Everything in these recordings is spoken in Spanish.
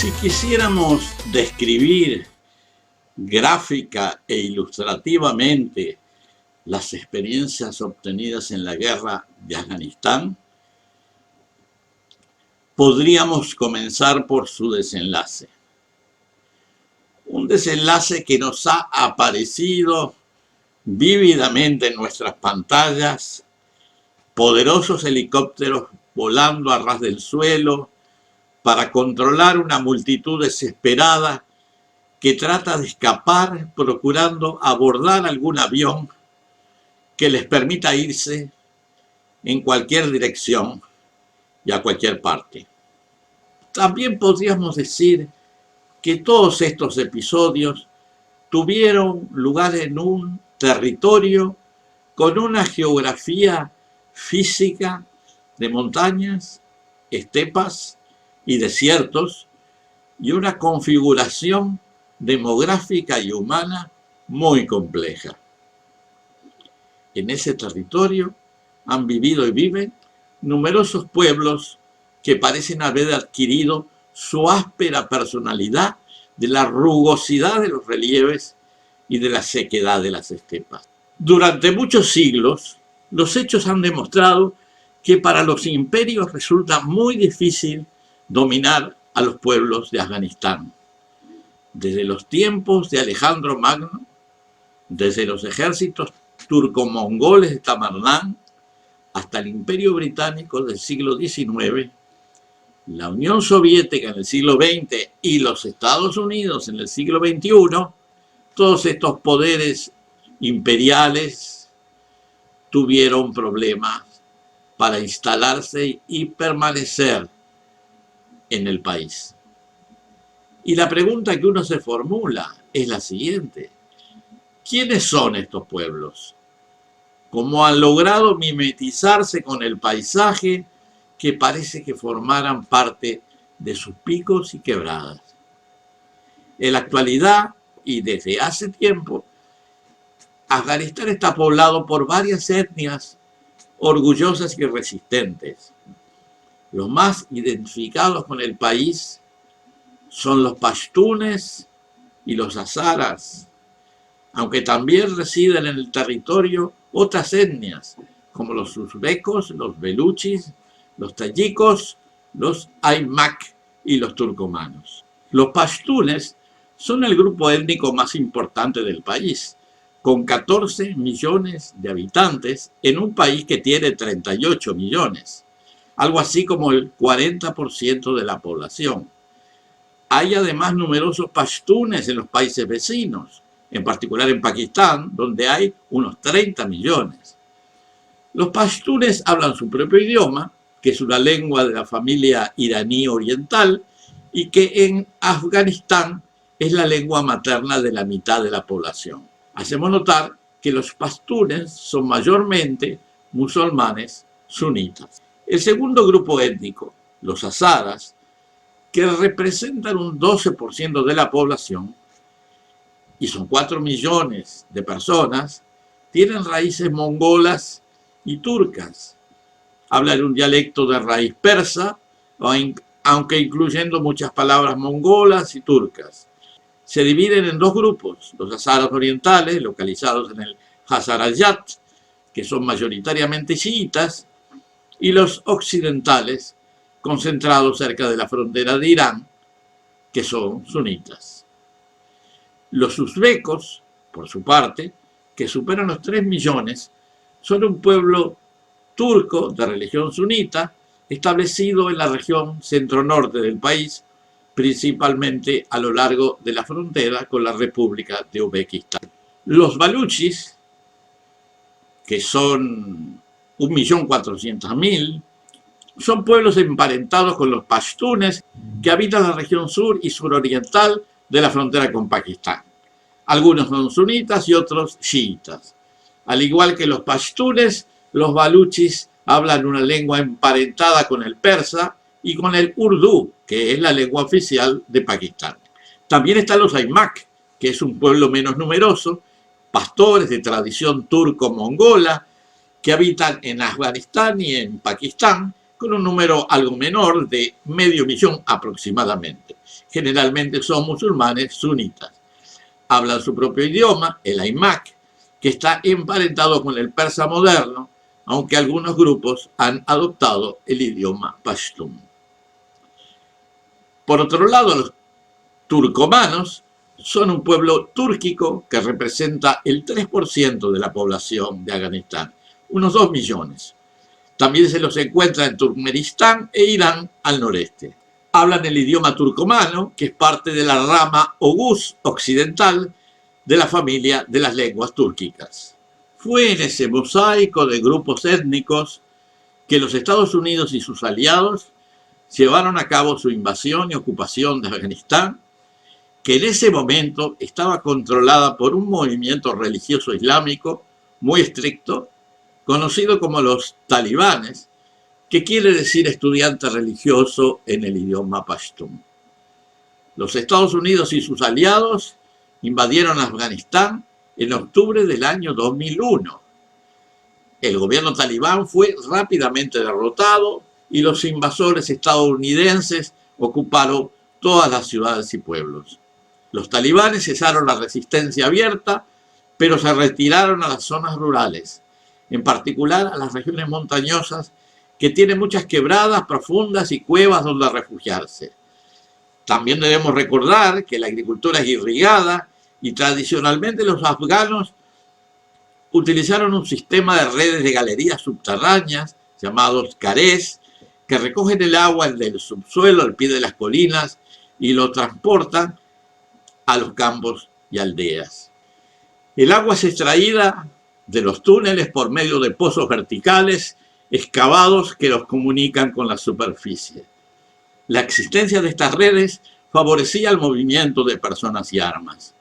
Si quisiéramos describir gráfica e ilustrativamente las experiencias obtenidas en la guerra de Afganistán, podríamos comenzar por su desenlace. Un desenlace que nos ha aparecido vívidamente en nuestras pantallas: poderosos helicópteros volando a ras del suelo para controlar una multitud desesperada que trata de escapar procurando abordar algún avión que les permita irse en cualquier dirección y a cualquier parte. También podríamos decir que todos estos episodios tuvieron lugar en un territorio con una geografía física de montañas, estepas y desiertos, y una configuración demográfica y humana muy compleja. En ese territorio han vivido y viven numerosos pueblos que parecen haber adquirido su áspera personalidad de la rugosidad de los relieves y de la sequedad de las estepas. Durante muchos siglos, los hechos han demostrado que para los imperios resulta muy difícil dominar a los pueblos de Afganistán. Desde los tiempos de Alejandro Magno, desde los ejércitos turco-mongoles de Tamerlán, hasta el Imperio Británico del siglo XIX, la Unión Soviética en el siglo XX y los Estados Unidos en el siglo XXI, todos estos poderes imperiales tuvieron problemas para instalarse y permanecer en el país. Y la pregunta que uno se formula es la siguiente: ¿quiénes son estos pueblos? ¿Cómo han logrado mimetizarse con el paisaje que parece que formaran parte de sus picos y quebradas? En la actualidad, y desde hace tiempo, Afganistán está poblado por varias etnias orgullosas y resistentes. Los más identificados con el país son los pashtunes y los hazaras, aunque también residen en el territorio otras etnias, como los uzbekos, los beluchis, los tayikos, los aymak y los turcomanos. Los pashtunes son el grupo étnico más importante del país, con 14 millones de habitantes en un país que tiene 38 millones, algo así como el 40% de la población. Hay además numerosos pashtunes en los países vecinos, en particular en Pakistán, donde hay unos 30 millones. Los pashtunes hablan su propio idioma, que es una lengua de la familia iraní oriental, y que en Afganistán es la lengua materna de la mitad de la población. Hacemos notar que los pashtunes son mayormente musulmanes sunitas. El segundo grupo étnico, los hazaras, que representan un 12% de la población, y son 4 millones de personas, tienen raíces mongolas y turcas. Hablan un dialecto de raíz persa, aunque incluyendo muchas palabras mongolas y turcas. Se dividen en dos grupos: los hazaras orientales, localizados en el Hazarajat, que son mayoritariamente chiitas, y los occidentales, concentrados cerca de la frontera de Irán, que son sunitas. Los uzbekos, por su parte, que superan los 3 millones, son un pueblo turco de religión sunita, establecido en la región centro-norte del país, principalmente a lo largo de la frontera con la República de Uzbekistán. Los baluchis, que son 1.400.000, son pueblos emparentados con los pashtunes que habitan la región sur y suroriental de la frontera con Pakistán. Algunos son sunitas y otros chiitas. Al igual que los pashtunes, los baluchis hablan una lengua emparentada con el persa y con el urdú, que es la lengua oficial de Pakistán. También están los aymak, que es un pueblo menos numeroso, pastores de tradición turco-mongola, que habitan en Afganistán y en Pakistán, con un número algo menor de 500.000 aproximadamente. generalmente son musulmanes sunitas. Hablan su propio idioma, el aimak, que está emparentado con el persa moderno, aunque algunos grupos han adoptado el idioma pashtun. Por otro lado, los turcomanos son un pueblo túrquico que representa el 3% de la población de Afganistán, unos 2 millones. También se los encuentra en Turkmenistán e Irán al noreste. Hablan el idioma turcomano, que es parte de la rama oguz occidental de la familia de las lenguas túrquicas. Fue en ese mosaico de grupos étnicos que los Estados Unidos y sus aliados llevaron a cabo su invasión y ocupación de Afganistán, que en ese momento estaba controlada por un movimiento religioso islámico muy estricto, conocido como los talibanes, que quiere decir estudiante religioso en el idioma pashtun. Los Estados Unidos y sus aliados invadieron Afganistán en octubre del año 2001. El gobierno talibán fue rápidamente derrotado y los invasores estadounidenses ocuparon todas las ciudades y pueblos. Los talibanes cesaron la resistencia abierta, pero se retiraron a las zonas rurales, en particular a las regiones montañosas que tienen muchas quebradas profundas y cuevas donde refugiarse. También debemos recordar que la agricultura es irrigada y tradicionalmente los afganos utilizaron un sistema de redes de galerías subterráneas llamados karés, que recogen el agua del subsuelo al pie de las colinas y lo transportan a los campos y aldeas. El agua es extraída de los túneles por medio de pozos verticales excavados que los comunican con la superficie. La existencia de estas redes favorecía el movimiento de personas y armas.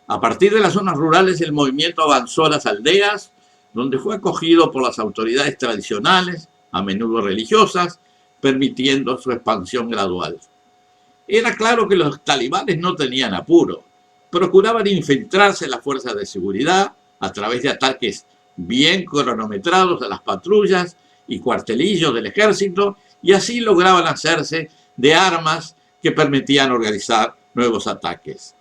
A partir de las zonas rurales, el movimiento avanzó a las aldeas, donde fue acogido por las autoridades tradicionales, a menudo religiosas, permitiendo su expansión gradual. Era claro que los talibanes no tenían apuro. Procuraban infiltrarse en las fuerzas de seguridad a través de ataques bien cronometrados a las patrullas y cuartelillos del ejército, y así lograban hacerse de armas que permitían organizar nuevos ataques.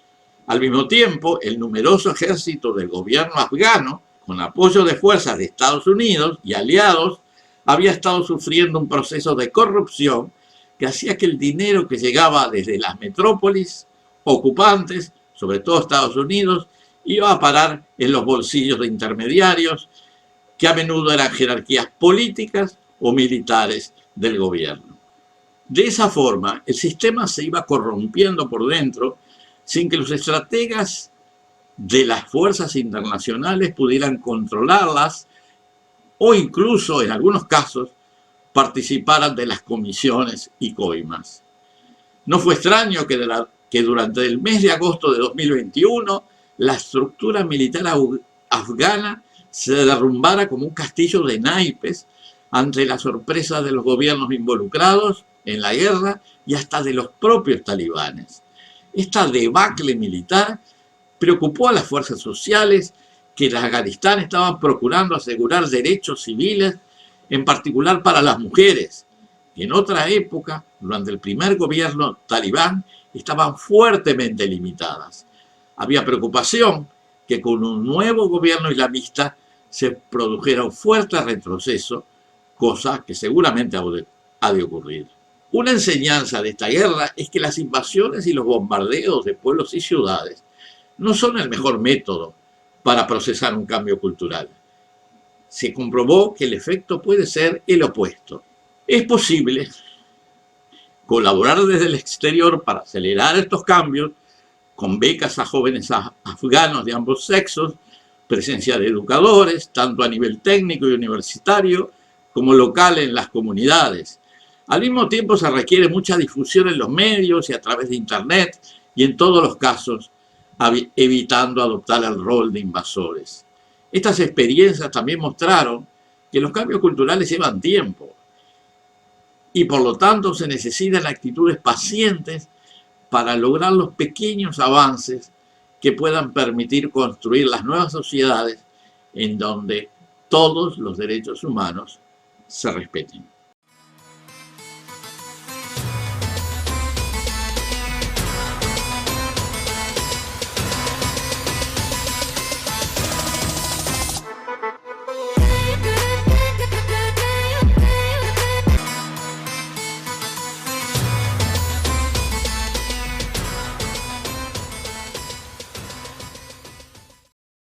Al mismo tiempo, el numeroso ejército del gobierno afgano, con apoyo de fuerzas de Estados Unidos y aliados, había estado sufriendo un proceso de corrupción que hacía que el dinero que llegaba desde las metrópolis ocupantes, sobre todo Estados Unidos, iba a parar en los bolsillos de intermediarios, que a menudo eran jerarquías políticas o militares del gobierno. De esa forma, el sistema se iba corrompiendo por dentro sin que los estrategas de las fuerzas internacionales pudieran controlarlas o incluso, en algunos casos, participaran de las comisiones y coimas. No fue extraño que durante el mes de agosto de 2021 la estructura militar afgana se derrumbara como un castillo de naipes ante la sorpresa de los gobiernos involucrados en la guerra y hasta de los propios talibanes. Esta debacle militar preocupó a las fuerzas sociales que en Afganistán estaban procurando asegurar derechos civiles, en particular para las mujeres, que en otra época, durante el primer gobierno talibán, estaban fuertemente limitadas. Había preocupación que con un nuevo gobierno islamista se produjera un fuerte retroceso, cosa que seguramente ha de ocurrir. Una enseñanza de esta guerra es que las invasiones y los bombardeos de pueblos y ciudades no son el mejor método para procesar un cambio cultural. Se comprobó que el efecto puede ser el opuesto. Es posible colaborar desde el exterior para acelerar estos cambios con becas a jóvenes afganos de ambos sexos, presencia de educadores, tanto a nivel técnico y universitario, como local en las comunidades. Al mismo tiempo se requiere mucha difusión en los medios y a través de Internet, y en todos los casos evitando adoptar el rol de invasores. Estas experiencias también mostraron que los cambios culturales llevan tiempo y por lo tanto se necesitan actitudes pacientes para lograr los pequeños avances que puedan permitir construir las nuevas sociedades en donde todos los derechos humanos se respeten.